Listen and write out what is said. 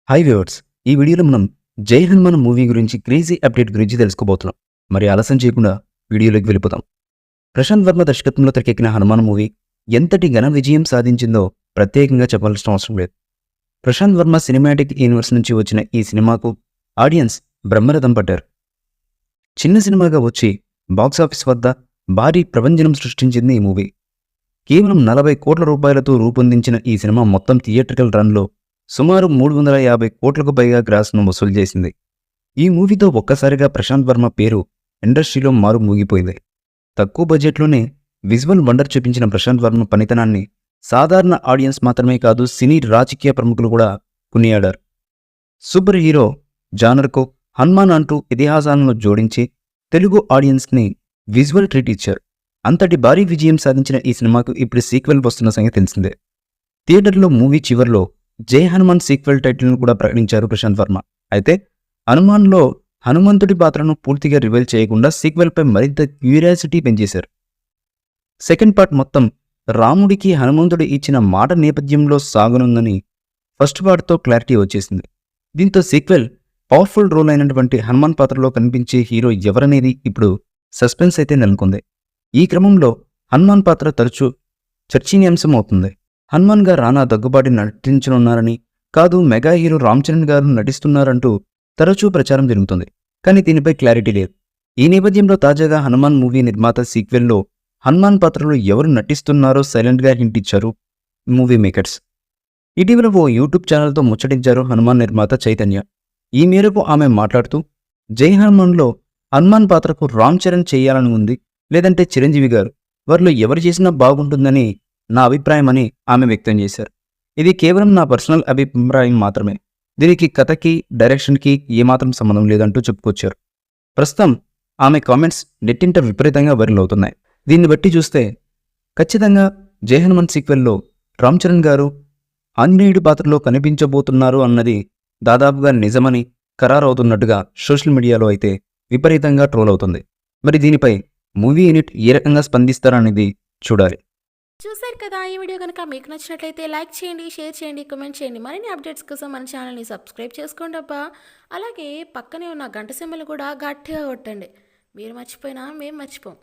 Hi viewers. ఈ వీడియోలో మనం 'జై హనుమాన్' మూవీ గురించి క్రేజీ అప్డేట్ గురించి తెలుసుకోబోతున్నాం. మరి ఆలస్యం చేయకుండా వీడియోలోకి వెళ్ళిపోదాం. ప్రశాంత్ వర్మ దర్శకత్వంలో తెరకెక్కిన 'హనుమాన్' మూవీ ఎంతటి ఘన విజయం సాధించిందో ప్రత్యేకంగా చెప్పాల్సిన అవసరం లేదు. ప్రశాంత్ వర్మ సినిమాటిక్ యూనివర్స్ నుంచి వచ్చిన ఈ సినిమాకు ఆడియన్స్ బ్రహ్మరథం పట్టారు. చిన్న సినిమాగా వచ్చి బాక్సాఫీస్ వద్ద భారీ ప్రభంజనం సృష్టించింది ఈ మూవీ. కేవలం 40 కోట్ల రూపాయలతో రూపొందించిన ఈ సినిమా మొత్తం థియేట్రికల్ రన్లో సుమారు 350 కోట్లకు పైగా గ్రాస్ను వసూలు చేసింది. ఈ మూవీతో ఒక్కసారిగా ప్రశాంత్ వర్మ పేరు ఇండస్ట్రీలో మారు మూగిపోయింది. తక్కువ బడ్జెట్లోనే విజువల్ వండర్ చూపించిన ప్రశాంత్ వర్మ పనితనాన్ని సాధారణ ఆడియన్స్ మాత్రమే కాదు, సినీ రాజకీయ ప్రముఖులు కూడా కొనియాడారు. సూపర్ హీరో జానర్కు హనుమాన్ అంటూ ఇతిహాసాలను జోడించి తెలుగు ఆడియన్స్ని విజువల్ ట్రీట్ ఇచ్చారు. అంతటి భారీ విజయం సాధించిన ఈ సినిమాకు ఇప్పుడు సీక్వెల్ వస్తున్న సంగతి తెలిసిందే. థియేటర్లో మూవీ చివర్లో 'జై హనుమాన్' సీక్వెల్ టైటిల్ను కూడా ప్రకటించారు ప్రశాంత్ వర్మ. అయితే హనుమాన్లో హనుమంతుడి పాత్రను పూర్తిగా రివీల్ చేయకుండా సీక్వెల్పై మరింత క్యూరియాసిటీ పెంచేశారు. సెకండ్ పార్ట్ మొత్తం రాముడికి హనుమంతుడు ఇచ్చిన మాట నేపథ్యంలో సాగనుందని ఫస్ట్ పార్ట్తో క్లారిటీ వచ్చేసింది. దీంతో సీక్వెల్ పవర్ఫుల్ రోల్ అయినటువంటి హనుమాన్ పాత్రలో కనిపించే హీరో ఎవరనేది ఇప్పుడు సస్పెన్స్ అయితే నెలకొంది. ఈ క్రమంలో హనుమాన్ పాత్ర తరచూ చర్చనీయాంశం అవుతుంది. హనుమాన్గా రానా దగ్గుబాటి నటించనున్నారని, కాదు మెగా హీరో రామ్ చరణ్ గారు నటిస్తున్నారంటూ తరచూ ప్రచారం జరుగుతుంది. కానీ దీనిపై క్లారిటీ లేదు. ఈ నేపథ్యంలో తాజాగా హనుమాన్ మూవీ నిర్మాత సీక్వెల్లో హనుమాన్ పాత్రలో ఎవరు నటిస్తున్నారో సైలెంట్గా హింట్ ఇచ్చారు మూవీ మేకర్స్. ఇటీవల ఓ యూట్యూబ్ ఛానల్తో ముచ్చటించారు హనుమాన్ నిర్మాత చైతన్య. ఈ మేరకు ఆమె మాట్లాడుతూ, 'జై హనుమాన్'లో హనుమాన్ పాత్రకు రామ్ చరణ్ చేయాలని ఉంది, లేదంటే చిరంజీవి గారు, వారిలో ఎవరు చేసినా బాగుంటుందని నా అభిప్రాయం అని ఆమె వ్యక్తం చేశారు. ఇది కేవలం నా పర్సనల్ అభిప్రాయం మాత్రమే, దీనికి కథకి డైరెక్షన్కి ఏమాత్రం సంబంధం లేదంటూ చెప్పుకొచ్చారు. ప్రస్తుతం ఆమె కామెంట్స్ నెట్టింట విపరీతంగా వైరల్ అవుతున్నాయి. దీన్ని బట్టి చూస్తే ఖచ్చితంగా 'జై హనుమాన్' సీక్వెల్లో రామ్ చరణ్ గారు ఆంజనేయుడి పాత్రలో కనిపించబోతున్నారు అన్నది దాదాపుగా నిజమని ఖరారవుతున్నట్టుగా సోషల్ మీడియాలో అయితే విపరీతంగా ట్రోల్ అవుతుంది. మరి దీనిపై మూవీ యూనిట్ ఏ రకంగా స్పందిస్తారనేది చూడాలి. చూశారు కదా, ఈ వీడియో కనుక మీకు నచ్చినట్లయితే లైక్ చేయండి, షేర్ చేయండి, కామెంట్ చేయండి. మరిన్ని అప్డేట్స్ కోసం మన ఛానల్ని సబ్స్క్రైబ్ చేసుకోండి అబ్బా. అలాగే పక్కనే ఉన్న గంట సింబల్ కూడా గట్టిగా కొట్టండి. మీరు మర్చిపోయినా మేము మర్చిపోం.